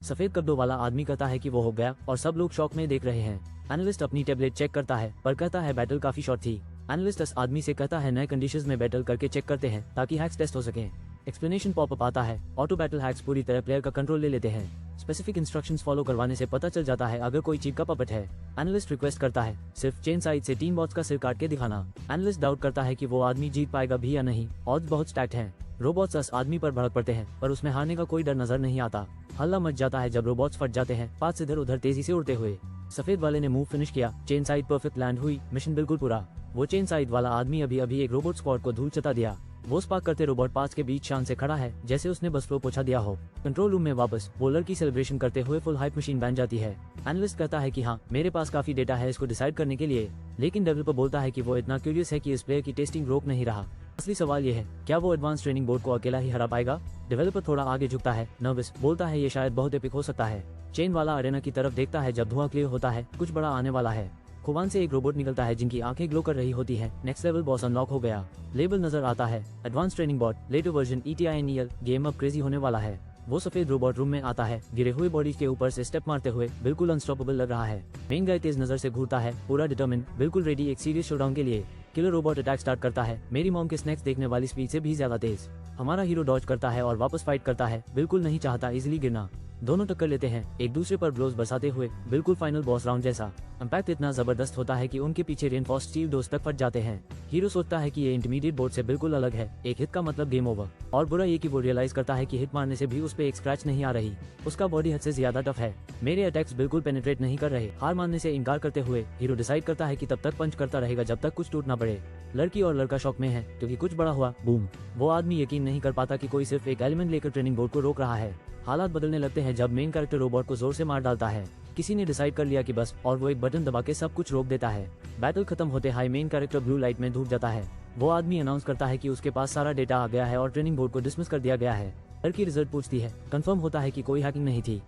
सफेद कपड़ों वाला आदमी कहता है कि वो हो गया और सब लोग शॉक में देख रहे हैं। एनालिस्ट अपनी टैबलेट चेक करता है पर कहता है बैटल काफी शॉर्ट थी। एनालिस्ट इस आदमी से कहता है नए कंडीशंस में बैटल करके चेक करते हैं ताकि हैक्स टेस्ट हो सके। एक्सप्लेनेशन पॉपअप आता है, ऑटो बैटल हैक्स पूरी तरह प्लेयर का कंट्रोल ले लेते हैं। स्पेसिफिक इंस्ट्रक्शंस फॉलो करवाने से पता चल जाता है अगर कोई चीप का पपट है। एनालिस्ट रिक्वेस्ट करता है सिर्फ चेन साइड से 3 बॉट्स का सिर काट के दिखाना। एनालिस्ट डाउट करता है कि वो आदमी जीत पाएगा भी या नहीं, ऑड्स बहुत स्टैक्ड हैं। रोबोट्स इस आदमी पर भड़क पड़ते हैं पर उसमें हारने का कोई डर नजर नहीं आता। हल्ला मच जाता है जब रोबोट्स फट जाते हैं पास इधर उधर तेजी से उड़ते हुए। सफेद वाले ने मूव फिनिश किया, चेन साइड परफेक्ट लैंड हुई, मिशन बिल्कुल पूरा। वो चेन साइड वाला आदमी अभी एक रोबोट स्क्वाड को धूल चटा दिया। वो स्पार्क करते रोबोट पास के बीच शान से खड़ा है जैसे उसने बस फ्लो पोछा दिया हो। कंट्रोल रूम में वापस बॉलर की सेलिब्रेशन करते हुए फुल हाइप मशीन बन जाती है। एनालिस्ट कहता है कि हाँ मेरे पास काफी डेटा है इसको डिसाइड करने के लिए, लेकिन डेवलपर बोलता है कि वो इतना क्यूरियस है कि इस प्लेयर की टेस्टिंग रोक नहीं रहा। असली सवाल ये है क्या वो एडवांस ट्रेनिंग बोर्ड को अकेला ही हरा पाएगा। डेवलपर थोड़ा आगे झुकता है, नर्वस, बोलता है ये शायद बहुत एपिक हो सकता है। चेन वाला अरेना की तरफ देखता है जब धुआं क्लियर होता है, कुछ बड़ा आने वाला है। खुबान से एक रोबोट निकलता है जिनकी आंखें ग्लो कर रही होती हैं। नेक्स्ट लेवल बॉस अनलॉक हो गया। लेबल नजर आता है, advance training bot, later version ETINEL, game अब क्रेजी होने वाला है। वो सफेद रोबोट रूम में आता है, गिरे हुए बॉडी के ऊपर से स्टेप मारते हुए बिल्कुल अनस्टॉपेबल लग रहा है। मेन गाय तेज नजर से घूरता है, पूरा डिटरमिन, बिल्कुल रेडी एक सीरियस शोडाउन के लिए। किलर रोबोट अटैक स्टार्ट करता है, मेरी मॉम के स्नैक्स देखने वाली स्पीड से भी ज्यादा तेज। हमारा हीरो डॉज करता है और वापस फाइट करता है, बिल्कुल नहीं चाहता इजिली गिरना। दोनों टक्कर लेते हैं एक दूसरे पर ब्लोज बरसाते हुए, बिल्कुल फाइनल बॉस राउंड जैसा। इम्पैक्ट इतना जबरदस्त होता है कि उनके पीछे रेनफॉर्स्ड स्टील डोज तक फट जाते हैं। हीरो सोचता है कि ये इंटरमीडिएट बोर्ड से बिल्कुल अलग है, एक हिट का मतलब गेम ओवर। और बुरा ये कि वो रियलाइज करता है कि हिट मारने से भी उस पे एक स्क्रैच नहीं आ रही, उसका बॉडी हद से ज्यादा टफ है। मेरे अटैक्स बिल्कुल पेनिट्रेट नहीं कर रहे। हार मानने से इनकार करते हुए हीरो डिसाइड करता है कि तब तक पंच करता रहेगा जब तक कुछ टूट ना पड़े। लड़की और लड़का शॉक में है क्योंकि कुछ बड़ा हुआ, बूम। वो आदमी यकीन नहीं कर पाता कि कोई सिर्फ एक एलिमेंट लेकर ट्रेनिंग बोर्ड को रोक रहा है। हालात बदलने लगते हैं जब मेन कैरेक्टर रोबोट को जोर से मार डालता है। किसी ने डिसाइड कर लिया कि बस, और वो एक बटन दबा के सब कुछ रोक देता है। बैटल खत्म होते high main character blue light में डूब जाता है। वो आदमी अनाउंस करता है कि उसके पास सारा डेटा आ गया है और ट्रेनिंग बोर्ड को डिसमिस कर दिया गया है। लड़की रिजल्ट पूछती है, कंफर्म होता है कि कोई हैकिंग नहीं थी,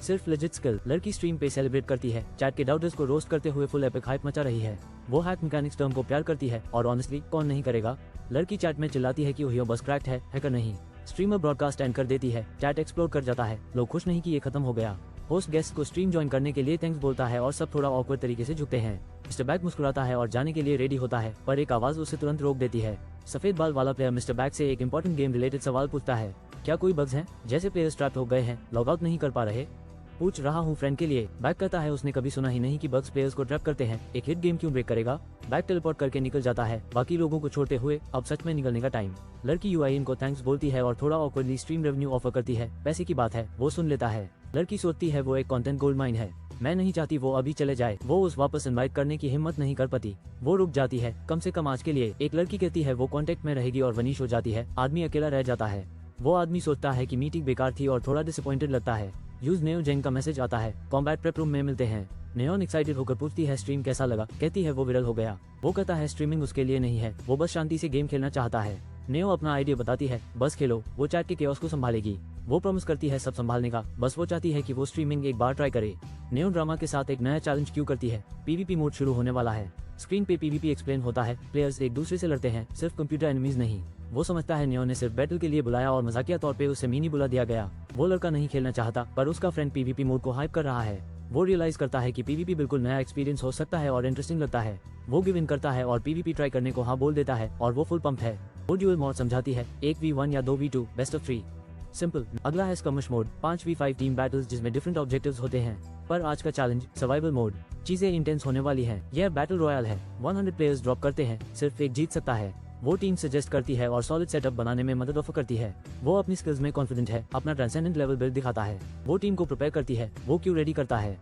सिर्फ लेजिट स्किल। लड़की स्ट्रीम पे सेलिब्रेट करती है, चैट के डाउटर्स को रोस्ट करते हुए फुल एपिक हाइप मचा रही है। वो हैक मैकेनिक्स टर्म को प्यार करती है और ऑनेस्टली कौन नहीं करेगा। लड़की चैट में चिल्लाती है कि वो बस क्रैक्ड है, हैकर नहीं। स्ट्रीमर ब्रॉडकास्ट एंड कर देती है, चैट एक्सप्लोर कर जाता है। लोग खुश नहीं कि ये खत्म हो गया। होस्ट गेस्ट को स्ट्रीम ज्वाइन करने के लिए थैंक्स बोलता है और सब थोड़ा ऑकवर्ड तरीके से झुकते हैं। मिस्टर बैग मुस्कुराता है और जाने के लिए रेडी होता है पर एक आवाज उसे तुरंत रोक देती है। सफेद बाल वाला प्लेयर मिस्टर बैग से एक इंपॉर्टेंट गेम रिलेटेड सवाल पूछता है, क्या कोई बग्स हैं, जैसे प्लेयर्स ट्रैप हो गए हैं, लॉग आउट नहीं कर पा रहे। पूछ रहा हूँ फ्रेंड के लिए। बैग कहता है उसने कभी सुना ही नहीं कि बग्स प्लेयर्स को ट्रैप करते हैं, एक हिट गेम क्यों ब्रेक करेगा। बैग टेलीपोर्ट करके निकल जाता है बाकी लोगों को छोड़ते हुए, अब सच में निकलने का टाइम। लड़की UIN को थैंक्स बोलती है और थोड़ा ऑकवर्डली स्ट्रीम रेवेन्यू ऑफर करती है। पैसे की बात है, वो सुन लेता है। लड़की सोचती है वो एक कंटेंट गोल्ड माइन है, मैं नहीं चाहती वो अभी चले जाए। वो उस वापस इनवाइट करने की हिम्मत नहीं कर पाती, वो रुक जाती है कम से कम आज के लिए। एक लड़की कहती है वो कांटेक्ट में रहेगी और वनीश हो जाती है। आदमी अकेला रह जाता है। वो आदमी सोचता है कि मीटिंग बेकार थी और थोड़ा डिसअपॉइंटेड लगता है। यूज नेओ जेंग का मैसेज आता है, कॉम्बैट प्रेप रूम में मिलते हैं। नेओन एक्साइटेड होकर पूछती है स्ट्रीम कैसा लगा, कहती है वो विरल हो गया। वो कहता है स्ट्रीमिंग उसके लिए नहीं है, वो बस शांति से गेम खेलना चाहता है। नेओ अपना आइडिया बताती है, बस खेलो, वो चैट के केओस को संभालेगी। वो प्रॉमिस करती है सब संभालने का, बस वो चाहती है कि वो स्ट्रीमिंग एक बार ट्राई करे। नेओ ड्रामा के साथ एक नया चैलेंज क्यों करती है, PvP मोड शुरू होने वाला है। स्क्रीन पे PvP एक्सप्लेन होता है, प्लेयर्स एक दूसरे से लड़ते हैं, सिर्फ कंप्यूटर एनिमीज नहीं। वो समझता है नेओ ने सिर्फ बैटल के लिए बुलाया और मजाकिया तौर पे उसे मिनी बुला दिया गया। वो लड़का नहीं खेलना चाहता पर उसका फ्रेंड PvP मोड को हाइप कर रहा है। वो रियलाइज करता है कि PvP बिल्कुल नया एक्सपीरियंस हो सकता है और इंटरेस्टिंग लगता है। वो गिव इन करता है और PvP ट्राई करने को हाँ बोल देता है और वो फुल पंप है। वो ड्यूअल मोड समझाती है, 1v1 या 2v2, बेस्ट ऑफ 3। सिंपल। अगला है स्कमिश मोड, 5v5 टीम बैटल्स जिसमें डिफरेंट ऑब्जेक्टिव्स होते हैं। पर आज का चैलेंज सर्वाइवल मोड, चीजें इंटेंस होने वाली हैं। यह बैटल रॉयल है, 100 प्लेयर्स ड्रॉप करते हैं, सिर्फ एक जीत सकता है। वो टीम सजेस्ट करती है और सॉलिड सेटअप बनाने में मदद ऑफर करती है। वो अपनी स्किल्स में कॉन्फिडेंट है, अपना ट्रांसेंडेंट लेवल बिल्ड दिखाता है। वो टीम को प्रिपेयर करती है, वो क्यों रेडी करता है।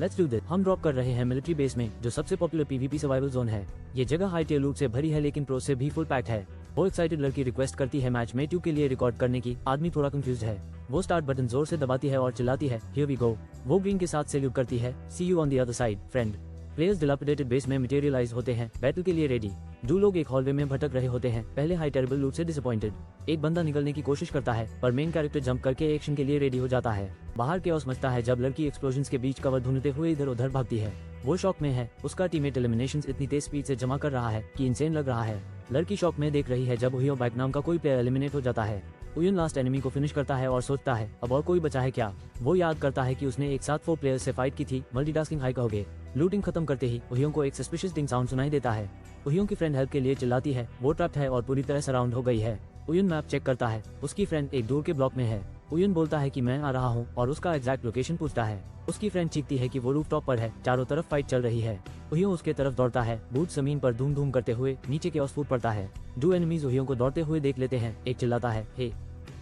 Let's do this. हम ड्रॉप कर रहे हैं मिलिट्री बेस में जो सबसे पॉपुलर PvP सर्वाइवल जोन है। ये जगह हाई टियर लूट से भरी है लेकिन प्रो से भी फुल पैक्ड है। वो एक्साइटेड लड़की रिक्वेस्ट करती है मैच में 2 के लिए रिकॉर्ड करने की। आदमी थोड़ा कंफ्यूज है। वो स्टार्ट बटन जोर से दबाती है और चिल्लाती है, हियर वी गो। वो ग्रीन के साथ सैल्यूट करती है, see you on the other side friend. Players dilapidated base में मटेरियलाइज होते हैं, बैटल के लिए रेडी। 2 लोग एक हॉलवे में भटक रहे होते हैं, पहले हाई टेरेबल लूट से डिसअपॉइंटेड। एक बंदा निकलने की कोशिश करता है पर मेन कैरेक्टर जंप करके एक्शन के लिए रेडी हो जाता है। बाहर केओस मचता है जब लड़की एक्सप्लोजन्स के बीच कवर ढूंढते हुए इधर उधर भागती है। वो शॉक में है, उसका टीममेट एलिमिनेशंस इतनी तेज स्पीड से जमा कर रहा है कि इंसेन लग रहा है। लड़की शॉक में देख रही है जब हुई बैक नाम का कोई प्लेयर एलिमिनेट हो जाता है। उयुन लास्ट एनिमी को फिनिश करता है और सोचता है अब और कोई बचा है क्या। वो याद करता है कि उसने एक साथ 4 प्लेयर्स से फाइट की थी। मल्टीटास्किंग हाई कहोगे। लूटिंग खत्म करते ही उहियों को एक सस्पिशियस डिंग साउंड सुनाई देता है। उहियों की फ्रेंड हेल्प के लिए चिल्लाती है। वो ट्रैप्ड है और पूरी तरह सराउंड हो गई है। उयुन मैप चेक करता है। उसकी फ्रेंड एक दूर के ब्लॉक में है। उयुन बोलता है कि मैं आ रहा हूँ और उसका एग्जैक्ट लोकेशन पूछता है। उसकी फ्रेंड चीखती है कि वो रूफटॉप पर है, चारों तरफ फाइट चल रही है। उहियों उसके तरफ दौड़ता है। बूट जमीन पर धूम धूम करते हुए नीचे के ओर फूट पड़ता है। 2 एनिमीज उहियों को दौड़ते हुए देख लेते हैं। एक चिल्लाता है हे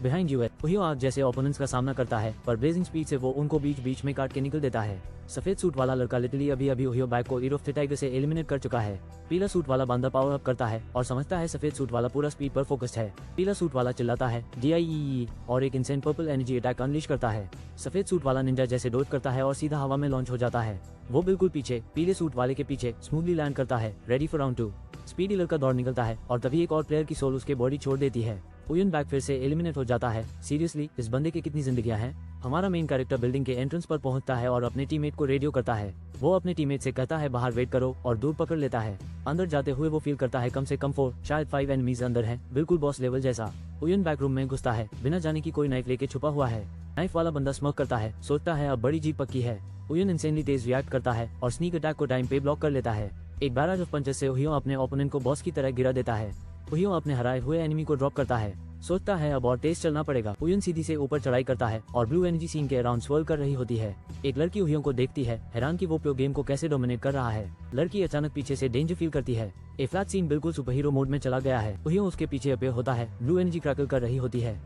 बिहाइंड यू है। उहियों आग जैसे ओपोनेंट्स का सामना करता है पर ब्लेजिंग स्पीड से वो उनको बीच बीच में काट के निकल देता है। सफेद सूट वाला लड़का लिटरली अभी अभी उहियों बैग को ईयर ऑफ द टाइगर से एलिमिनेट कर चुका है। पीला सूट वाला बंदा पावर अप करता है और समझता है सफेद सूट वाला पूरा स्पीड पर फोकस्ड है। पीला सूट वाला चिल्लाता है DIEE और एक इंसेंट पर्पल एनर्जी अटैक अनलीश करता है। सफेद सूट वाला निंजा जैसे डोज करता है और सीधा हवा में लॉन्च हो जाता है। वो बिल्कुल पीछे पीले सूट वाले के पीछे स्मूथली लैंड करता है। Ready for round 2। स्पीडी लड़का दौड़ निकलता है और तभी एक और प्लेयर की सोल उसके बॉडी छोड़ देती है। उयुन बैग फिर से एलिमिनेट हो जाता है। सीरियसली इस बंदे की कितनी जिंदगियां हैं। हमारा मेन कैरेक्टर बिल्डिंग के एंट्रेंस पर पहुंचता है और अपने टीममेट को रेडियो करता है। वो अपने टीममेट से कहता है बाहर वेट करो और दूर पकड़ लेता है। अंदर जाते हुए वो फील करता है कम से कम 4 शायद 5 एनिमीज अंदर हैं, बिल्कुल बॉस लेवल जैसा। उयुन बैक रूम में घुसता है। बिना जाने की कोई नाइफ लेके छुपा हुआ है। नाइफ वाला बंदा स्मोक करता है। सोचता है अब बड़ी जीत पक्की है। उयुन इंसेनली तेज रिएक्ट करता है और स्नीक अटैक को टाइम पे ब्लॉक कर लेता है। एक बैराज ऑफ पंचेस से उहियों अपने ओपोनेंट को बॉस की तरह गिरा देता है। उहियों अपने हराए हुए एनिमी को ड्रॉप करता है। सोचता है अब और तेज चलना पड़ेगा। उयुन सीधी से ऊपर चढ़ाई करता है और ब्लू एनर्जी सीन के अराउंड स्वर्ल कर रही होती है। एक लड़की उहियों को देखती है, हैरान कि वो प्रो गेम को कैसे डोमिनेट कर रहा है। लड़की अचानक पीछे से डेंजर फील करती है। ए फ्लैट सीन बिल्कुल सुपर हीरो मोड में चला गया है। उहियों उसके पीछे अपीयर होता है। ब्लू एनर्जी क्रैकल कर रही होती है।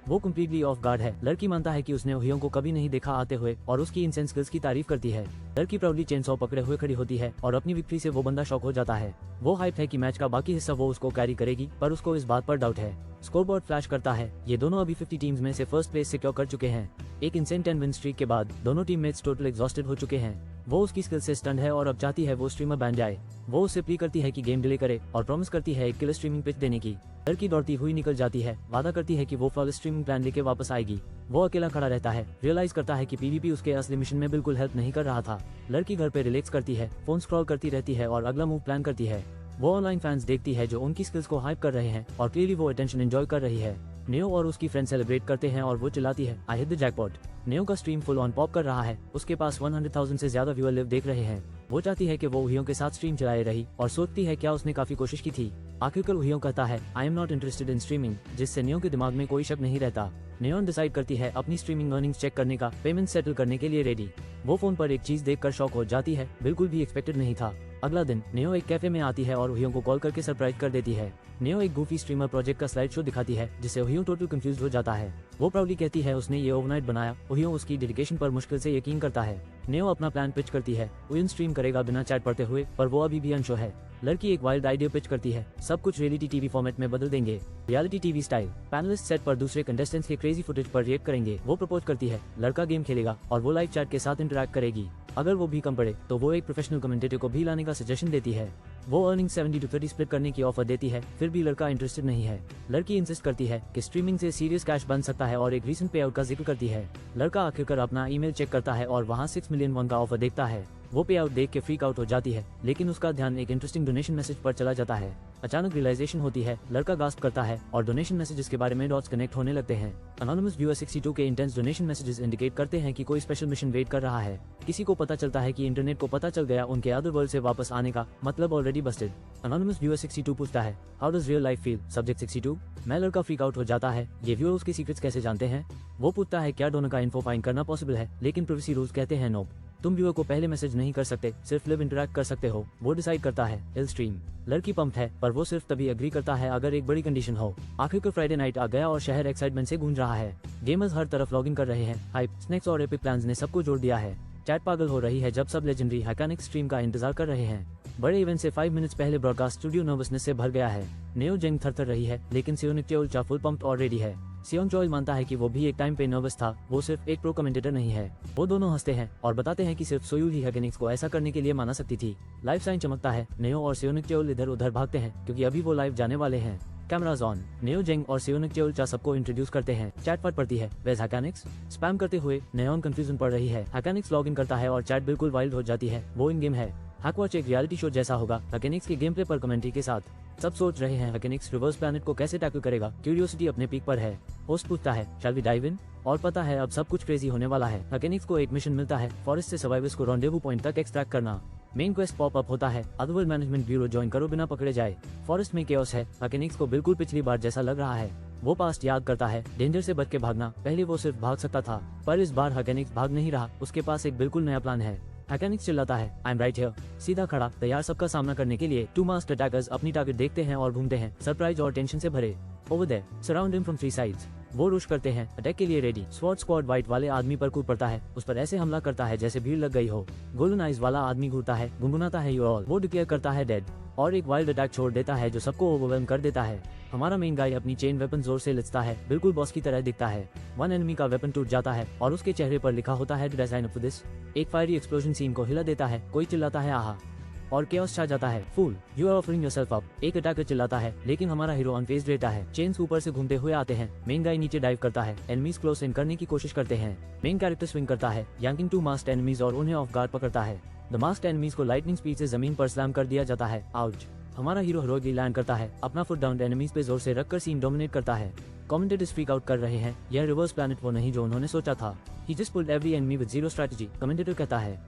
वो कम्प्लीटली ऑफ गार्ड है। लड़की मानता है कि उसने उहियों को कभी नहीं देखा आते हुए और उसकी इंसेंस स्किल्स की तारीफ करती है। लड़की प्राउडली चेनसॉ पकड़े हुए खड़ी होती है और अपनी विक्ट्री से वो बंदा शॉक हो जाता है। वो हाइप है कि मैच का बाकी हिस्सा वो उसको कैरी करेगी, पर उसको इस बात पर डाउट है। स्कोरबोर्ड फ्लैश करता है। ये दोनों अभी 50 टीम्स में से फर्स्ट प्लेस सिक्योर कर चुके हैं। एक इंसेंट 10 विन स्ट्रीक के बाद दोनों टीममेट्स टोटल एग्जॉस्टेड हो चुके हैं। वो उसकी स्किल से स्टन्ड है और अब चाहती है वो स्ट्रीमर बन जाए। वो उससे प्ली करती है कि गेम डिले करे और प्रॉमिस करती है एक किलर स्ट्रीमिंग पिच देने की। लड़की दौड़ती हुई निकल जाती है। वादा करती है कि वो फ्लॉलेस स्ट्रीमिंग प्लान लेके वापस आएगी। वो अकेला खड़ा रहता है। रियलाइज करता है कि PvP उसके असली मिशन में बिल्कुल हेल्प नहीं कर रहा था। लड़की घर पे रिलैक्स करती है, फोन स्क्रॉल करती रहती है और अगला मूव प्लान करती है। वो ऑनलाइन फैंस देखती है जो उनकी स्किल्स को हाइप कर रहे हैं और क्लियरली वो अटेंशन एंजॉय कर रही है। नेओ और उसकी फ्रेंड सेलिब्रेट करते हैं और वो चिल्लाती है आई हिट द जैकपॉट। नेओ का स्ट्रीम फुल ऑन पॉप कर रहा है। उसके पास 100,000 से ज्यादा व्यूअर लिव देख रहे हैं। वो चाहती है कि वो उहियों के साथ स्ट्रीम चलाए रही और सोचती है क्या उसने काफी कोशिश की थी। आखिरकार उहियों कहता है I am not interested in streaming, जिससे नेओ के दिमाग में कोई शक नहीं रहता। नेओन डिसाइड करती है अपनी स्ट्रीमिंग अर्निंग्स चेक करने का, पेमेंट सेटल करने के लिए रेडी। वो फोन पर एक चीज देखकर शॉक हो जाती है, बिल्कुल भी एक्सपेक्टेड नहीं था। अगला दिन नेओ एक कैफे में आती है और उहियों को कॉल करके सरप्राइज कर देती है। नेओ एक गूफी स्ट्रीमर प्रोजेक्ट का स्लाइड शो दिखाती है जिससे उहियों टोटल कंफ्यूज हो जाता है। वो प्राउडली कहती है उसने ये ओवरनाइट बनाया। उहियों उसकी डेडिकेशन पर मुश्किल से यकीन करता है। नेओ अपना प्लान पिच करती है। उहियों स्ट्रीम करेगा बिना चैट पढ़ते हुए, पर वो अभी भी अनशो है। लड़की एक वाइल्ड आइडिया पिच करती है, सब कुछ रियलिटी टीवी फॉर्मेट में बदल देंगे, reality TV style. Panelist set पर दूसरे कंटेस्टेंट्स के क्रेजी फुटेज पर रिएक्ट करेंगे। वो प्रपोज करती है, लड़का गेम खेलेगा और वो लाइव चैट के साथ इंटरेक्ट करेगी। अगर वो भी कम पड़े तो वो एक प्रोफेशनल कमेंटेटर को भी लाने का सजेशन देती है। वो अर्निंग 70-30 स्प्लिट करने की ऑफर देती है, फिर भी लड़का इंटरेस्टेड नहीं है। लड़की इंसिस्ट करती है कि स्ट्रीमिंग से सीरियस कैश बन सकता है और एक रीसेंट पे आउट का जिक्र करती है। लड़का आखिरकार अपना ईमेल चेक करता है और वहाँ 6 मिलियन वॉन का ऑफर देखता है। वो पे आउट देख के फ्रीक आउट हो जाती है, लेकिन उसका ध्यान एक इंटरेस्टिंग डोनेशन मैसेज पर चला जाता है। अचानक रियलाइजेशन होती है, लड़का गास्प करता है और डोनेशन मैसेजेस के बारे में डॉट्स कनेक्ट होने लगते हैं। अनोनिमस व्यूअर 62 के इंटेंस डोनेशन मैसेजेस इंडिकेट करते हैं कि कोई स्पेशल मिशन वेट कर रहा है। किसी को पता चलता है कि इंटरनेट को पता चल गया उनके अदर वर्ल्ड से वापस आने का, मतलब ऑलरेडी बस्टेड। अनोनिमस व्यूअर 62 पूछता है how does real life feel, subject 62। मैं लड़का फ्रीक आउट हो जाता है, ये व्यूअर उसके सीक्रेट्स कैसे जानते हैं। वो पूछता है क्या डोनर का इन्फो फाइंड करना पॉसिबल है, लेकिन प्रिवेसी रूल्स कहते हैं नो, तुम व्यूअर को पहले मैसेज नहीं कर सकते, सिर्फ लिव इंटरैक्ट कर सकते हो। वो डिसाइड करता है हिल स्ट्रीम। लड़की पंप्ड है, पर वो सिर्फ तभी एग्री करता है अगर एक बड़ी कंडीशन हो। आखिरकार फ्राइडे नाइट आ गया और शहर एक्साइटमेंट से गूंज रहा है। गेमर्स हर तरफ लॉगिन कर रहे हैं। हाइप, स्नैक्स और एपिक प्लान्स ने सबको जोड़ दिया है। चैट पागल हो रही है जब सब लेजेंडरी हैकानिक स्ट्रीम का इंतजार कर रहे हैं। बड़े इवेंट से 5 मिनट्स पहले ब्रॉडकास्ट स्टूडियो नर्वसनेस से भर गया है। नेओ जेंग थरथर रही है, लेकिन सियोनिक चा फुल पंप्ड और रेडी है। सियोंग चोइल मानता है कि वो भी एक टाइम पे नर्वस था, वो सिर्फ एक प्रो कमेंटेटर नहीं है। वो दोनों हंसते हैं और बताते हैं कि सिर्फ सोयूल ही हैकेनिक्स को ऐसा करने के लिए माना सकती थी। लाइव साइन चमकता है। नेओ और सियोनिक चोइल इधर उधर भागते हैं क्योंकि अभी वो लाइव जाने वाले हैं। Cameras on. नेओ जेंग और सियोनिक चोइल सबको इंट्रोड्यूस करते हैं। चैट पर पड़ती है वेज हैकेनिक्स। स्पैम करते हुए नेओन कंफ्यूजन पड़ रही है। हैकेनिक्स लॉग इन करता है और चैट बिल्कुल वाइल्ड हो जाती है, वो इन गेम है। हैकवॉच एक रियलिटी शो जैसा होगा हैकेनिक्स के गेम प्ले पर कमेंट्री के साथ। सब सोच रहे हैं हैकेनिक्स रिवर्स प्लैनेट को कैसे टैकल करेगा। क्यूरियोसिटी अपने पीक पर है। होस्ट पूछता है शैल वी डाइव इन, और पता है अब सब कुछ क्रेजी होने वाला है। हैकेनिक्स को एक मिशन मिलता है, फॉरेस्ट से सर्वाइवर्स को रॉन्डेवू पॉइंट तक एक्सट्रैक्ट करना। मेन क्वेस्ट पॉप अप होता है, अदरवर्ल्ड मैनेजमेंट ब्यूरो ज्वाइन करो बिना पकड़े जाए। फॉरेस्ट में केओस है। हैकेनिक्स को बिल्कुल पिछली बार जैसा लग रहा है। वो पास्ट याद करता है, डेंजर से बच के भागना। पहले वो सिर्फ भाग सकता था, पर इस बार हैकेनिक्स भाग नहीं रहा। उसके पास एक बिल्कुल नया प्लान है। हैकेनिक्स चिल्लाता है आई एम राइट हियर, सीधा खड़ा तैयार सबका सामना करने के लिए। 2 मास्क्ड अटैकर्स अपनी टारगेट देखते हैं और घूमते हैं, सरप्राइज और टेंशन से भरे। Over there surround him from 3 sides. वो रुश करते हैं, अटैक के लिए रेडी। स्वॉर्ड स्क्वाड व्हाइट वाले आदमी पर कूद पड़ता है, उस पर ऐसे हमला करता है जैसे भीड़ लग गई हो। गोल्डन आइज वाला आदमी घूरता है, गुनगुनाता है यू ऑल। वो डिक्लेयर करता है डेड और एक वाइल्ड अटैक छोड़ देता है जो सबको ओवरवेल्म कर देता है। हमारा मेन गाय अपनी चेन वेपन जोर से लिचता है, बिल्कुल बॉस की तरह दिखता है। वन एनिमी का वेपन टूट जाता है और उसके चेहरे पर लिखा होता है डिजाइन ऑफ दिस। एक फायरी एक्सप्लोजन सीन को हिला देता है, कोई चिल्लाता है आहा, और केओस छा जाता है। फूल you are offering yourself up, एक अटैकर चिल्लाता है, लेकिन हमारा हीरो अनफेज्ड रहता है। चेन्स ऊपर से घूमते हुए आते हैं। मेन गाय नीचे डाइव करता है, एनिमीज क्लोज इन करने की कोशिश करते हैं। मेन कैरेक्टर स्विंग करता है, यांकिंग 2 मास्क्ड एनिमीज और उन्हें ऑफ गार्ड पकड़ता है। द मास्क्ड एनिमीज को लाइटनिंग स्पीड से जमीन पर स्लैम कर दिया जाता है। आउच। हमारा हीरो हीरोइकली लैंड करता है, अपना फुट डाउन एनिमीज पे जोर से रखकर सीन डोमिनेट करता है। कमेंटेटर्स फ्रीक आउट कर रहे हैं, यह रिवर्स प्लैनेट वो नहीं जो उन्होंने सोचा था। He just pulled every enemy with zero strategy. Commentator कहता है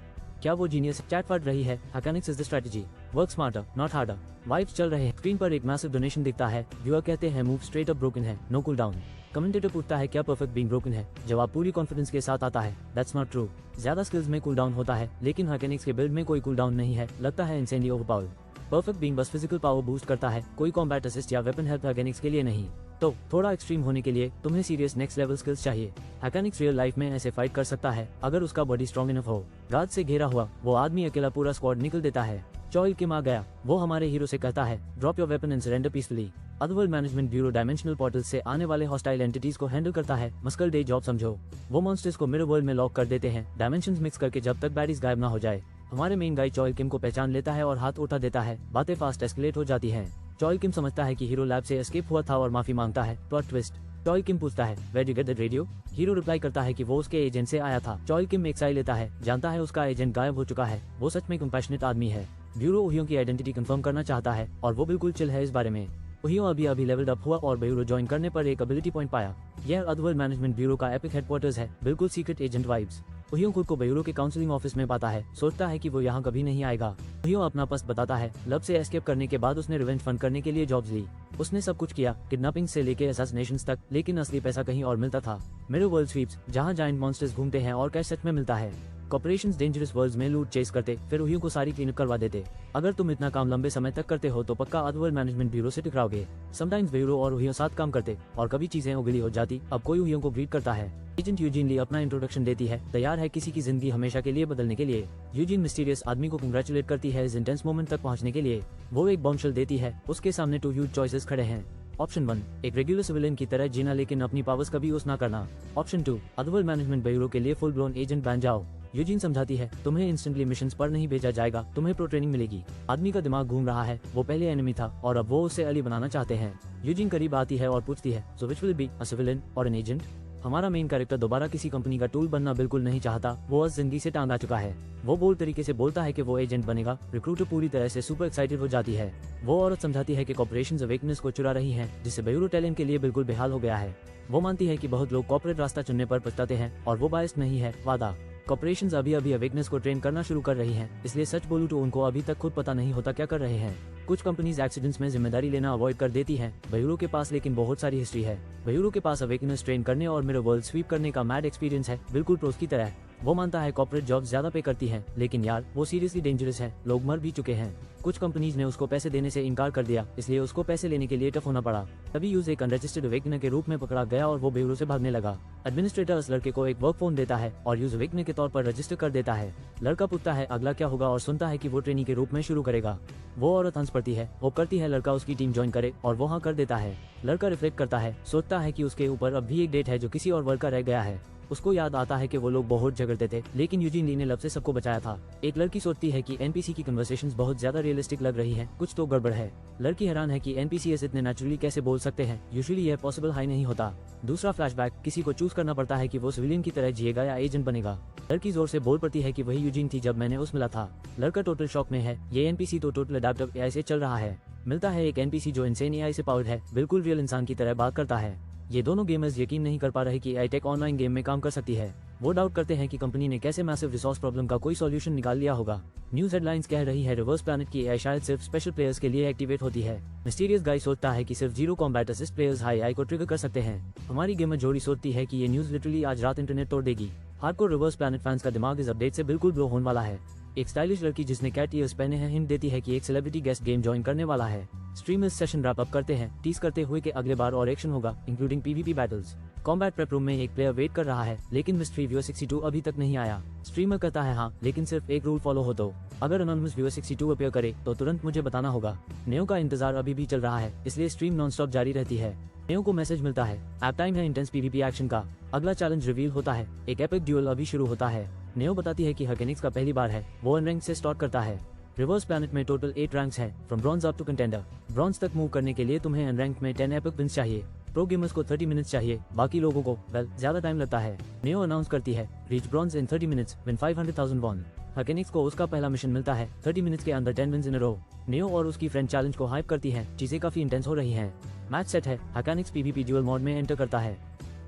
क्या वो जीनियस चैट फट रही है। Hackenix is the strategy, work smarter not harder. Vibes चल रहे हैं, स्क्रीन पर एक मैसिव डोनेशन दिखता है। व्यूअर कहते हैं मूव स्ट्रेट अप ब्रोकन है, नो कूल डाउन। कमेंटेटर पूछता है क्या परफेक्ट बीइंग ब्रोकन है। जवाब पूरी कॉन्फिडेंस के साथ आता है, दैट्स नॉट ट्रू। ज्यादा स्किल्स में कूल डाउन होता है, लेकिन हैकेनिक्स के बिल्ड में कोई कूल डाउन नहीं है, लगता है इंसेंटली ओवरपावर्ड। परफेक्ट बीइंग बस फिजिकल पावर बूस्ट करता है, कोई कॉम्बैट असिस्ट या वेपन हेल्प हैकेनिक्स के लिए नहीं। तो थोड़ा एक्सट्रीम होने के लिए तुम्हें सीरियस नेक्स्ट लेवल स्किल्स चाहिए। हैकेनिक्स रियल लाइफ में ऐसे फाइट कर सकता है अगर उसका बॉडी स्ट्रॉन्ग इनफ हो। गार्ड से घेरा हुआ वो आदमी अकेला पूरा स्क्वाड निकल देता है। चॉइल किम आ गया, वो हमारे हीरो से कहता है drop your weapon and surrender peacefully. Otherworld management bureau dimensional portal से आने वाले हॉस्टाइल एंटिटीज को हैंडल करता है, मस्कल डे जॉब समझो। वो मॉन्स्टर्स को मिरर वर्ल्ड में लॉक कर देते हैं, डायमेंशंस मिक्स करके जब तक बैडीज गायब ना हो जाए। हमारे मेन गाय चॉइल किम को पहचान लेता है और हाथ उठा देता है, बातें फास्ट एस्केलेट हो जाती हैं। चॉइल किम समझता है कि हीरो लैब से एस्केप हुआ था और माफी मांगता है। Plot twist. चॉइल किम पूछता है where you get the radio. Hero reply करता है कि वो उसके एजेंट से आया था। चॉइल किम एक साइड लेता है, जानता है उसका एजेंट गायब हो चुका है। वो सच में कंपैशनेट आदमी है। ब्यूरो ओहियो की आइडेंटिटी कंफर्म करना चाहता है और वो बिल्कुल चिल है इस बारे में। ओहियो अभी लेवल्ड अप हुआ और ब्यूरो ज्वाइन करने पर एक एबिलिटी पॉइंट पाया। यह अदरवर्ल्ड मैनेजमेंट ब्यूरो का एपिक हेडक्वार्टर्स है, बिल्कुल सीक्रेट एजेंट वाइब्स। ओहियो खुद को ब्यूरो के काउंसलिंग ऑफिस में पाता है, सोचता है कि वो यहाँ कभी नहीं आएगा। ओहियो अपना पस्त बताता है, लब से एस्केप करने के बाद उसने रिवेंज फंड करने के लिए जॉब्स ली। उसने सब कुछ किया, किडनैपिंग से लेके असैसिनेशंस तक, लेकिन असली पैसा कहीं और मिलता था। मिरर वर्ल्ड स्वीप्स, जहाँ जायंट मॉन्स्टर्स घूमते हैं और कैश सच में मिलता है। कॉर्पोरेशंस डेंजरस वर्ल्ड्स में लूट चेस करते, फिर ओहियो को सारी क्लीनअप करवा देते। अगर तुम इतना काम लंबे समय तक करते हो तो पक्का अदरवर्ल्ड मैनेजमेंट ब्यूरो से टकराओगे। समटाइम्स ब्यूरो और ओहियो साथ काम करते और कभी चीजें उगली हो जाती। अब कोई ओहियो को ग्रीट करता है। एजेंट यूजिन ली अपना इंट्रोडक्शन देती है, तैयार है किसी की जिंदगी हमेशा के लिए बदलने के लिए। यूजिन मिस्टीरियस आदमी को कंग्रेचुलेट करती है इस इंटेंस मोमेंट तक पहुंचने के लिए। वो एक बॉम्बशेल देती है, उसके सामने 2 ह्यूज चॉइसेस खड़े हैं। ऑप्शन 1, एक रेगुलर सिविलियन की तरह जीना लेकिन अपनी पावर्स कभी यूज ना करना। ऑप्शन 2, अदरवर्ल्ड मैनेजमेंट ब्यूरो के लिए फुल ब्लोन एजेंट बन जाओ। यूजिन समझाती है तुम्हें इंस्टेंटली मिशंस पर नहीं भेजा जाएगा, तुम्हें प्रो ट्रेनिंग मिलेगी। आदमी का दिमाग घूम रहा है, वो पहले एनिमी था और अब वो उसे अली बनाना चाहते हैं। यूजिन करीब आती है और पूछती है so which will be a civilian और एन एजेंट। हमारा मेन कैरेक्टर दोबारा किसी कंपनी का टूल बनना बिल्कुल नहीं चाहता, वो आज जिंदगी से टांग आ चुका है। वो बोल्ड तरीके से बोलता है कि वो एजेंट बनेगा। रिक्रूटर पूरी तरह से सुपर एक्साइटेड हो जाती है। वो औरत समझाती है कि कॉर्पोरेशंस अवेकनेस को चुरा रही हैं, जिससे ब्यूरो टैलेंट के लिए बिल्कुल बेहाल हो गया है। वो मानती है कि बहुत लोग कॉर्पोरेट रास्ता चुनने पर पछताते हैं और वो बायस्ड नहीं है। वादा, कॉर्पोरेशंस अभी अवेकनेस को ट्रेन करना शुरू कर रही हैं, इसलिए सच बोलूं तो उनको अभी तक खुद पता नहीं होता क्या कर रहे हैं। कुछ कंपनीज एक्सीडेंट्स में जिम्मेदारी लेना अवॉइड कर देती हैं। ब्यूरो के पास लेकिन बहुत सारी हिस्ट्री है। ब्यूरो के पास अवेकनेस ट्रेन करने और मिरर वर्ल्ड स्वीप करने का मैड एक्सपीरियंस है, बिल्कुल प्रोस की तरह। वो मानता है कॉर्पोरेट जॉब्स ज्यादा पे करती हैं, लेकिन यार वो सीरियसली डेंजरस है, लोग मर भी चुके हैं। कुछ कंपनीज ने उसको पैसे देने से इनकार कर दिया, इसलिए उसको पैसे लेने के लिए टफ होना पड़ा। तभी यूज एक अनरजिस्टर्ड अवेकनर के रूप में पकड़ा गया और वो ब्यूरो से भागने लगा। एडमिनिस्ट्रेटर उस लड़के को एक वर्क फोन देता है और यूज अवेकनर के तौर पर रजिस्टर कर देता है। लड़का पूछता है अगला क्या होगा और सुनता है कि वो ट्रेनी के रूप में शुरू करेगा। वो औरत हंस पड़ती है, वो करती है लड़का उसकी टीम ज्वाइन करे और वो हाँ कर देता है। लड़का रिफ्लेक्ट करता है, सोचता है कि उसके ऊपर अब भी एक डेट है जो किसी और वर्क का रह गया है। उसको याद आता है कि वो लोग बहुत झगड़ते थे, लेकिन यूजीन ली ने लब से सबको बचाया था। एक लड़की सोचती है कि एनपीसी की कन्वर्सेशंस बहुत ज्यादा रियलिस्टिक लग रही हैं, कुछ तो गड़बड़ है। लड़की हैरान है कि एनपीसीएस इतने नेचुरली कैसे बोल सकते हैं, यूजुअली यह पॉसिबल हाई नहीं होता। दूसरा फ्लैशबैक, किसी को चूज करना पड़ता है कि वो सिविलियन की तरह जिएगा या एजेंट बनेगा। लड़की जोर से बोल पड़ती है कि वही यूजीन थी जब मैंने उस मिला था। लड़का टोटल शॉक में है, ये एनपीसी तो टोटल अडैप्टिव एआई से चल रहा है। मिलता है एक एनपीसी जो इनसेन एआई से पावर्ड है, बिल्कुल रियल इंसान की तरह बात करता है। ये दोनों गेमर्स यकीन नहीं कर पा रहे कि एआई टेक ऑनलाइन गेम में काम कर सकती है। वो डाउट करते हैं कि कंपनी ने कैसे मैसिव रिसोर्स प्रॉब्लम का कोई सॉल्यूशन निकाल लिया होगा। न्यूज हेडलाइंस कह रही है रिवर्स प्लैनेट की एआई शायद सिर्फ स्पेशल प्लेयर्स के लिए एक्टिवेट होती है। मिस्टीरियस गाय सोचता है कि सिर्फ zero combat assist players high AI को ट्रिगर कर सकते हैं। हमारी गेमर जोड़ी सोचती है कि ये न्यूज लिटरली आज रात इंटरनेट तोड़ देगी। हार्डकोर रिवर्स प्लैनेट फैंस का दिमाग इस अपडेट से बिल्कुल ब्लो होने वाला है। एक स्टाइलिश लड़की जिसने कैट ईयर्स पहने हैं हिंट देती है कि एक सेलिब्रिटी गेस्ट गेम ज्वाइन करने वाला है। स्ट्रीमर्स सेशन रैप अप करते हैं, टीज करते हुए कि अगले बार और एक्शन होगा, including PVP battles. Combat prep room में एक प्लेयर वेट कर रहा है, लेकिन मिस्ट्री व्यूअर 62 अभी तक नहीं आया। स्ट्रीमर कहता है हाँ, लेकिन सिर्फ एक रूल फॉलो हो तो अगर अनोनिमस व्यूअर 62 अपीयर करे तो तुरंत मुझे बताना होगा। नेओ का इंतजार अभी भी चल रहा है, इसलिए स्ट्रीम नॉनस्टॉप जारी रहती है। नेओ को मैसेज मिलता है, ऐप टाइम है इंटेंस पीवीपी एक्शन का। अगला चैलेंज रिवील होता है, एक एपिक ड्यूल अभी शुरू होता है। नेओ बताती है कि हकेनिक्स का पहली बार है, वो अनरैंक से स्टार्ट करता है। रिवर्स प्लैनेट में टोटल 8 रैंक्स हैं, from bronze up to contender. Bronze तक मूव करने के लिए तुम्हें अनरैंक में 10 एपिक विंस चाहिए। प्रो गेमर्स को 30 मिनट्स चाहिए, बाकी लोगों को ज्यादा टाइम लगता है। नेओ अनाउंस करती है, reach bronze in 30 minutes, win 500,000 won. Hackenix को उसका पहला मिशन मिलता है, 30 मिनट्स के अंदर 10 विंस इन अ रो। नेओ और उसकी फ्रेंड चैलेंज को हाइप करती है, चीजें काफी इंटेंस हो रही हैं। मैच सेट है, हकेनिक्स पीवीपी ड्यूल मोड में एंटर करता है।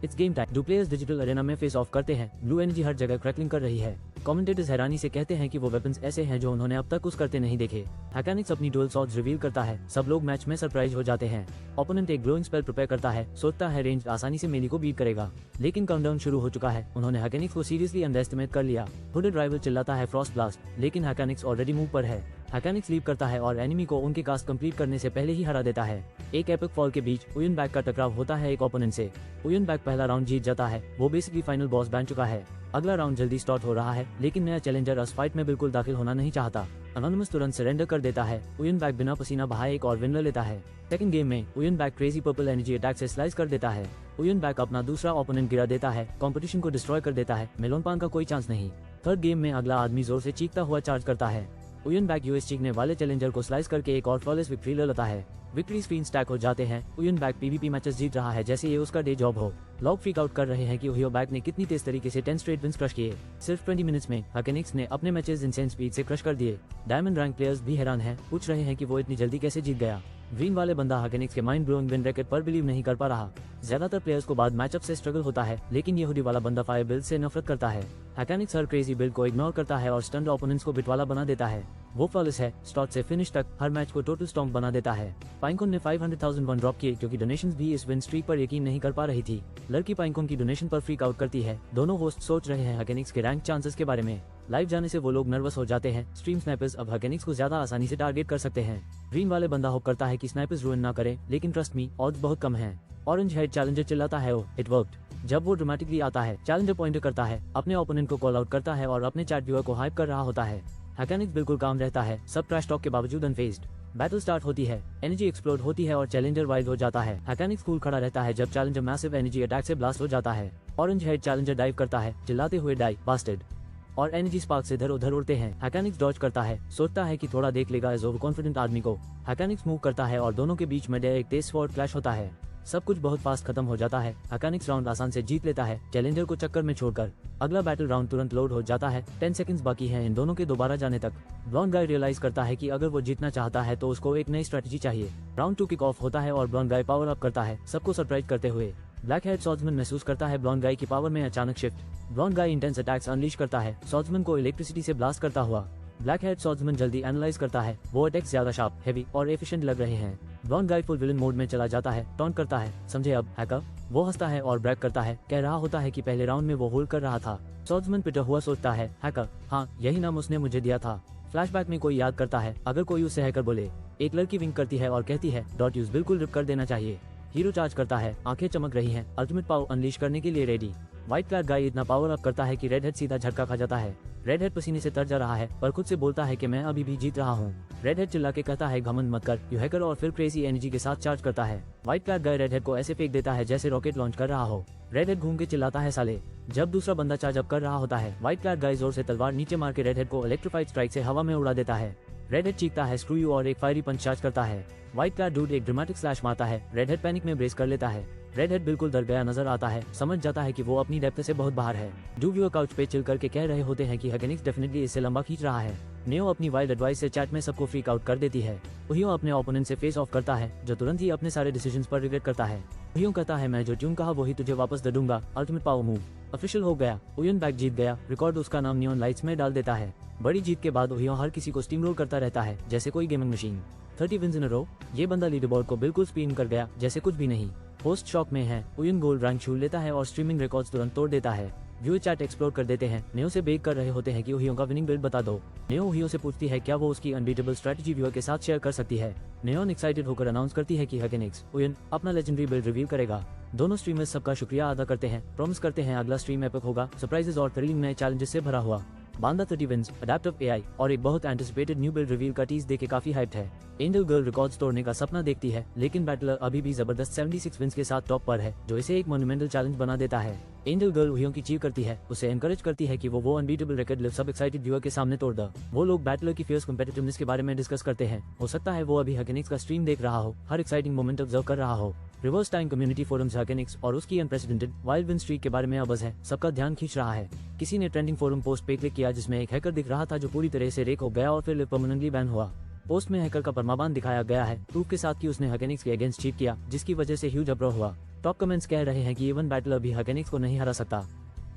It's game time. दो प्लेयर्स डिजिटल अरेना में फेस ऑफ करते हैं। ब्लू एनर्जी हर जगह क्रैकलिंग कर रही है। कमेंटेटर्स हैरानी से कहते हैं कि वो वेपन्स ऐसे हैं जो उन्होंने अब तक कुछ करते नहीं देखे। हकेनिक्स अपनी डुअल स्वॉर्ड्स रिवील करता है, सब लोग मैच में सरप्राइज हो जाते हैं। ओपोनेंट एक ग्लोइंग स्पेल प्रिपेयर करता है, सोचता है रेंज आसानी से मेली को बीट करेगा, लेकिन काउंटडाउन शुरू हो चुका है। उन्होंने हकेनिक्स को सीरियसली अंडरएस्टिमेट कर लिया। हुडेड राइवल चिल्लाता है फ्रॉस्ट ब्लास्ट, लेकिन हकेनिक्स ऑलरेडी मूव पर है। हकेनिक्स लीव करता है और एनिमी को उनके कास्ट कंप्लीट करने से पहले ही हरा देता है। एक एपिक फॉल के बीच उयन बैक का टकराव होता है एक ओपोनेंट से। उयन बैक पहला राउंड जीत जाता है, वो बेसिकली फाइनल बॉस बन चुका है। अगला राउंड जल्दी स्टार्ट हो रहा है, लेकिन नया चैलेंजर उस फाइट में बिल्कुल दाखिल होना नहीं चाहता। अनोनिमस तुरंत सरेंडर कर देता है। उयन बैक बिना पसीना बहाए एक और विन ले लेता है। सेकंड गेम में उयन back crazy purple energy attack से स्लाइस कर देता है। उयन बैक अपना दूसरा ओपोनेंट गिरा देता है, कंपटीशन को डिस्ट्रॉय कर देता है, मेलोनपान का कोई चांस नहीं। थर्ड गेम में अगला आदमी जोर से चीखता हुआ चार्ज करता है। उयन बैक यूएस चीखने वाले चैलेंजर को स्लाइस करके एक और फ्लॉलेस विक्ट्री ले लेता है। विक्ट्री स्क्रीन स्टैक हो जाते हैं। उयन बैक पीवीपी मैचेस जीत रहा है जैसे ये उसका डे जॉब हो। लोग फ्रीक आउट कर रहे हैं कि उहियो बैक ने कितनी तेज तरीके से 10 स्ट्रेट विंस क्रश किए। सिर्फ 20 मिनट्स में हकेनिक्स ने अपने मैचेस इनसेन स्पीड से क्रश कर दिए। डायमंड रैंक प्लेयर्स भी हैरान हैं, पूछ रहे हैं कि वो इतनी जल्दी कैसे जीत गया। ग्रीन वाले बंदा हकेनिक्स के माइंड ब्लोइंग विन रैकेट पर बिलीव नहीं कर पा रहा। ज्यादातर प्लेयर्स को बाद मैचअप से स्ट्रगल होता है, लेकिन ये हुडी वाला बंदा फायर बिल्ड से नफरत करता है। हकेनिक्स हर क्रेजी बिल्ड को इग्नोर करता है और स्टंड ओपोनेंट्स को बिटवाला बना देता है। वो फ्लॉलेस है, स्टार्ट से फिनिश तक हर मैच को टोटल स्टॉम्प बना देता है। पाइनकुन ने 500,000 वन ड्रॉप किए क्योंकि डोनेशंस भी इस विन स्ट्रीक पर यकीन नहीं कर पा रही थी। लड़की पाइनकुन की डोनेशन पर फ्रीक आउट करती है। दोनों होस्ट सोच रहे हैं हकेनिक्स के रैंक चांसेस के बारे में। लाइव जाने से वो लोग नर्वस हो जाते हैं। स्ट्रीम स्नाइपर्स अब हकेनिक्स को ज्यादा आसानी से टारगेट कर सकते हैं। ग्रीन वाले बंदा होप करता है कि स्नाइपर्स रुइन ना करें, लेकिन ट्रस्ट मी ऑड्स बहुत कम हैं। ऑरेंज हेड चैलेंजर चिल्लाता है, ओ इट वर्कड। जब वो ड्रामेटिकली आता है, चैलेंजर पॉइंटर करता है, अपने ओपोनेंट को कॉल आउट करता है और अपने चैट व्यूअर को हाइप कर रहा होता है। हकेनिक्स बिल्कुल काम रहता है, सब ट्रैश टॉक के बावजूद अनफेज्ड। बैटल स्टार्ट होती है, एनर्जी एक्सप्लोड होती है और चैलेंजर वाइल्ड हो जाता है। हकेनिक्स कूल खड़ा रहता है जब चैलेंजर मैसिव एनर्जी अटैक से ब्लास्ट हो जाता है। ऑरेंज हेड चैलेंजर डाइव करता है, चिल्लाते हुए डाई बास्टर्ड, और एनर्जी स्पार्क से इधर उधर उड़ते हैं। हकेनिक्स डॉज करता है, सोचता है कि थोड़ा देख लेगा इस ओवर कॉन्फिडेंट आदमी को। हकेनिक्स मूव करता है और दोनों के बीच में एक तेज स्वॉर्ड क्लैश होता है। सब कुछ बहुत फास्ट खत्म हो जाता है। हकेनिक्स राउंड आसान से जीत लेता है, चैलेंजर को चक्कर में छोड़कर। अगला बैटल राउंड तुरंत लोड हो जाता है। 10 सेकंड्स बाकी हैं इन दोनों के दोबारा जाने तक। ब्लॉन्ड गाय रियलाइज करता है कि अगर वो जीतना चाहता है तो उसको एक नई स्ट्रेटजी चाहिए। राउंड 2 किक ऑफ होता है और ब्लॉन्ड गाय पावर अप करता है, सबको सरप्राइज करते हुए। ब्लैक हेड सॉर्ड्समैन महसूस करता है ब्लॉन्ड गाय की पावर में अचानक शिफ्ट। ब्लॉन्ड गाय इंटेंस अटैक्स अनलीश करता है, सॉर्ड्समैन को इलेक्ट्रिसिटी से ब्लास्ट करता हुआ। ब्लैक हेड सॉर्ड्समैन जल्दी एनालाइज करता है, वो अटैक्स ज्यादा शार्प, हेवी और एफिशिएंट लग रहे हैं। ब्लॉन्ड गाय फुल विलन मोड में चला जाता है, टॉन्ट करता है, समझे अब हैकर। वो हंसता है और ब्रैग करता है, कह रहा होता है कि पहले राउंड में वो होल्ड कर रहा था। सॉर्ड्समैन पिटा हुआ सोचता है, हैकर, हाँ यही नाम उसने मुझे दिया था। फ्लैशबैक में कोई याद करता है, अगर कोई उससे हैकर बोले। एक लड़की विंक करती है और कहती है, डॉट यूज बिल्कुल रिप कर देना चाहिए। हीरो चार्ज करता है, आंखें चमक रही हैं, अल्टीमेट पावर अनलीश करने के लिए रेडी। व्हाइट फ्लैग गाय इतना पावर अप करता है कि रेड हेड सीधा झटका खा जाता है। रेड हेड पसीने से तर जा रहा है, पर खुद से बोलता है कि मैं अभी भी जीत रहा हूँ। रेड हेड चिल्ला के कहता है, घमंड मत कर, यू हैकर, और फिर क्रेजी एनर्जी के साथ चार्ज करता है। व्हाइट फ्लैग गाय रेड हेड को ऐसे फेंक देता है जैसे रॉकेट लॉन्च कर रहा हो। रेड हेड घूम के चिल्लाता है साले। जब दूसरा बंदा चार्ज अप कर रहा होता है, व्हाइट क्लैड गाय जोर से तलवार नीचे मार के रेड हेड को इलेक्ट्रीफाइड स्ट्राइक से हवा में उड़ा देता है। रेड हेड चीखता है स्क्रू यू और एक फायरी पंच चार्ज करता है। व्हाइट क्लैड डूड एक ड्रामेटिक स्लैश मारता है। रेड हेड पैनिक में ब्रेस कर लेता है। रेड हेड बिल्कुल डर गया नजर आता है, समझ जाता है कि वो अपनी डेप्थ से बहुत बाहर है। डू व्यूअर काउच पे चिल करके कह रहे होते हैं कि हकेनिक्स डेफिनेटली इससे लंबा खींच रहा है। नेओ अपनी वाइल्ड एडवाइस से चैट में सबको फ्रीक आउट कर देती है। उहियो अपने ओपोनेंट से फेस ऑफ करता है, जो तुरंत ही अपने सारे डिसीजंस पर रिग्रेट करता है। उहियो कहता है मैं जो ट्यून कहा वही तुझे वापस दे दूंगा। अल्टीमेट पावर मूव ऑफिशियल हो गया। उयन बैक जीत गया। रिकॉर्ड उसका नाम नियॉन लाइट्स में डाल देता है। बड़ी जीत के बाद उहियो हर किसी को स्टीम रोल करता रहता है जैसे कोई गेमिंग मशीन। 30 विंस इन अ रो। ये बंदा लीडरबोर्ड को बिल्कुल स्पिन कर गया जैसे कुछ भी नहीं। होस्ट शॉक में है। उयन गोल्ड रैंक छू लेता है और स्ट्रीमिंग रिकॉर्ड्स तुरंत तोड़ देता है। व्यूअर चैट एक्सप्लोर कर देते हैं। नेओ से बेग कर रहे होते हैं कि उहियो का विनिंग बिल्ड बता दो। नेओ उहियो से पूछती है क्या वो उसकी अनबीटेबल स्ट्रेटजी व्यूअर के साथ शेयर कर सकती है। नेओन एक्साइटेड होकर अनाउंस करती है कि हकेनिक्स उयन अपना लेजेंडरी बिल्ड रिवील करेगा। दोनों स्ट्रीमर्स सबका शुक्रिया अदा करते हैं, प्रॉमिस करते हैं अगला स्ट्रीम एपिक होगा, सरप्राइजेस और थ्रिलिंग नए चैलेंजेस से भरा हुआ। बांदा 30 विंस, अडैप्टिव एआई और एक बहुत एंटिसिपेटेड न्यू बिल्ड रिवील का टीज देके काफी हाइप्ड है। एंजल गर्ल रिकॉर्ड्स तोड़ने का सपना देखती है, लेकिन बैटलर अभी भी जबरदस्त 76 विंस के साथ टॉप पर है, जो इसे एक मोन्यूमेंटल चैलेंज बना देता है। एंजल गर्ल उहियो की चीव करती है, उसे एनकरेज करती है कि वो अनबीटेबल रिकॉर्ड लिव सब एक्साइटेड व्यूअर के सामने तोड़ दे। वो लोग बैटलर की फियर्स कॉम्पिटिटिवनेस के बारे में डिस्कस करते हैं। हो सकता है वो अभी हकेनिक्स का स्ट्रीम देख रहा हो, हर एक्साइटिंग मोमेंट ऑब्जर्व कर रहा हो। रिवर्स टाइम कम्युनिटी फोरम्स हकेनिक्स और उसकी अनप्रेसिडेंटेड वाइल्ड विन स्ट्रीक के बारे में अबज है, सबका ध्यान खींच रहा है। किसी ने ट्रेंडिंग फोरम पोस्ट पे क्लिक किया जिसमें एक हैकर दिख रहा था जो पूरी तरह से रेक हो गया और फिर परमानेंटली बैन हुआ। पोस्ट में हैकर का परमाबान दिखाया गया है, प्रूफ के साथ कि उसने हकेनिक्स के अगेंस्ट चीट किया, जिसकी वजह से ह्यूज अप्रोर हुआ। टॉप कमेंट्स कह रहे हैं कि इवन बैटलर भी हकेनिक्स को नहीं हरा सकता।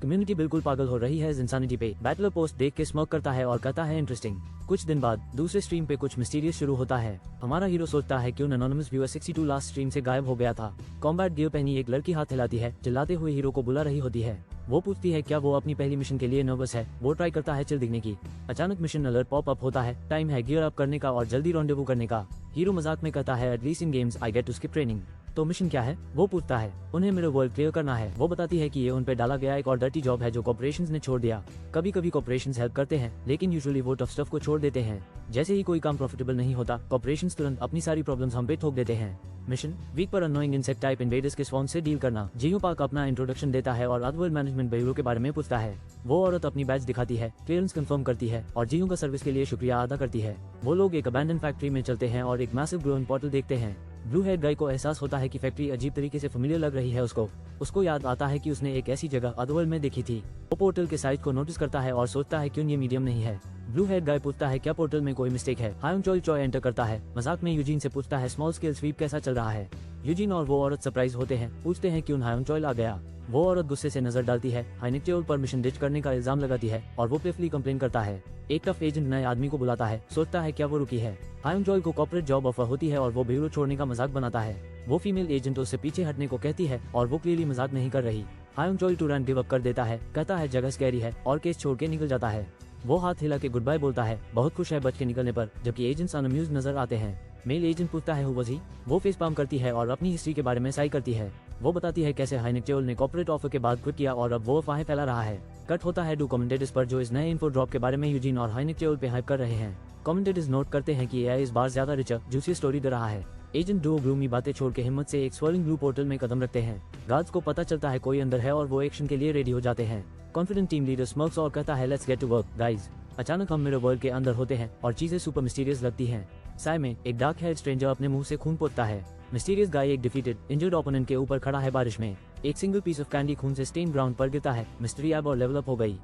कम्युनिटी बिल्कुल पागल हो रही है इस इंसानिटी पे। बैटलर पोस्ट देख के स्मोक करता है और कहता है इंटरेस्टिंग। कुछ दिन बाद दूसरे स्ट्रीम पे कुछ मिस्टीरियस शुरू होता है। हमारा हीरो सोचता है क्यों एनोनिमस व्यूअर 62 लास्ट स्ट्रीम से गायब हो गया था। कॉम्बैट गियर पहनी एक लड़की हाथ हिलाती है, चिल्लाते हुए हीरो को बुला रही होती है। वो पूछती है क्या वो अपनी पहली मिशन के लिए नर्वस है। वो ट्राई करता है चिल दिखने की। अचानक मिशन अलर्ट पॉप अप होता है, टाइम है गियर अप करने का और जल्दी रॉन्डेवू करने का। हीरो मजाक में कहता है at least in games I get to skip training. तो मिशन क्या है? वो पूछता है। उन्हें मेरे वर्ल्ड क्लियर करना है। वो बताती है कि ये उन पे डाला गया एक और डर्टी जॉब है जो कॉर्पोरेशंस ने छोड़ दिया। कभी कभी कॉर्पोरेशंस हेल्प करते हैं, लेकिन यूजुअली वो टफ स्टफ को छोड़ देते हैं। जैसे ही कोई काम प्रॉफिटेबल नहीं होता, कॉर्पोरेशंस तुरंत अपनी सारी प्रॉब्लम्स हम पे थोप देते हैं। मिशन वीक पर अनोइंग इंसेक्ट टाइप इन्वेडर्स के स्वॉन से डील करना। जियो पार्क अपना इंट्रोडक्शन देता है और अदवर्ल्ड मैनेजमेंट ब्यूरो के बारे में पूछता है। वो औरत अपनी बैच दिखाती है, क्लियरेंस कंफर्म करती है और जियो का सर्विस के लिए शुक्रिया अदा करती है। वो लोग एक अबैंडन फैक्ट्री में चलते हैं और एक मैसिव ग्रोइंग पोर्टल देखते हैं। ब्लू हेड गाय को एहसास होता है कि फैक्ट्री अजीब तरीके से फेमिलियर लग रही है उसको याद आता है कि उसने एक ऐसी जगह अदवर्ल्ड में देखी थी। वो पोर्टल के साइज को नोटिस करता है और सोचता है क्यों ये मीडियम नहीं है। ब्लू हेड गाय पूछता है क्या पोर्टल में कोई मिस्टेक है। हायोंग चॉय एंटर करता है। मजाक में यूजीन से पूछता है स्मॉल स्केल स्वीप कैसा चल रहा है। यूजीन और वो औरत सरप्राइज होते हैं, पूछते हैं क्यों हायोंग चॉय आ गया। वो औरत गुस्से से नजर डालती है, हाइनेक चोल पर मिशन डिच करने का इल्जाम लगाती है और वो प्लेफली कंप्लेन करता है। एक टफ एजेंट नए आदमी को बुलाता है, सोचता है क्या वो रुकी है। हायोंग चॉय को कॉर्पोरेट जॉब ऑफर होती है और वो ब्यूरो छोड़ने का मजाक बनाता है। वो फीमेल एजेंट उससे पीछे हटने को कहती है और वो क्लियरली मजाक नहीं कर रही। हायोंग चॉय टूरान गिव अप कर देता है, कहता है जगह स्कैरी है और केस छोड़ के निकल जाता है। वो हाथ हिला के गुड बाय बोलता है, बहुत खुश है बच के निकलने पर, जबकि एजेंट्स अनअम्यूज्ड नजर आते हैं। मेल एजेंट पूछता है हु वाज ही। वो फेस पाम करती है और अपनी हिस्ट्री के बारे में साई करती है। वो बताती है कैसे हाइनेक चोल ने कॉर्पोरेट ऑफर के बाद क्विट किया और अब वो अफवाहें फैला रहा है। कट होता है 2 कमेंटेटर्स पर जो इस नए इन्फो ड्रॉप के बारे में यूजीन और हाइनेक चोल पे हाइप कर रहे हैं। कमेंटेटर्स नोट करते हैं कि एआई इस बार ज्यादा रिचर जूसी स्टोरी दे रहा है। एजेंट डो ग्लूमी बातें छोड़ के हिम्मत से एक स्वर्लिंग ब्लू पोर्टल में कदम रखते हैं। गार्ड्स को पता चलता है कोई अंदर है और वो एक्शन के लिए रेडी हो जाते हैं। कॉन्फिडेंट टीम लीडर स्मर्क्स और कहता है let's get to work guys. अचानक हम मेरे वर्ल्ड के अंदर होते हैं और चीजें सुपर मिस्टीरियस लगती हैं। साय में एक डार्क हेयर स्ट्रेंजर अपने मुंह से खून पोतता है। मिस्टीरियस गाय एक डिफीटेड इंजर्ड ओपोनेंट के ऊपर खड़ा है बारिश में। एक सिंगल पीस ऑफ कैंडी खून से स्टेन ग्राउंड पर गिरता है। मिस्ट्री अब और लेवल अप हो गई।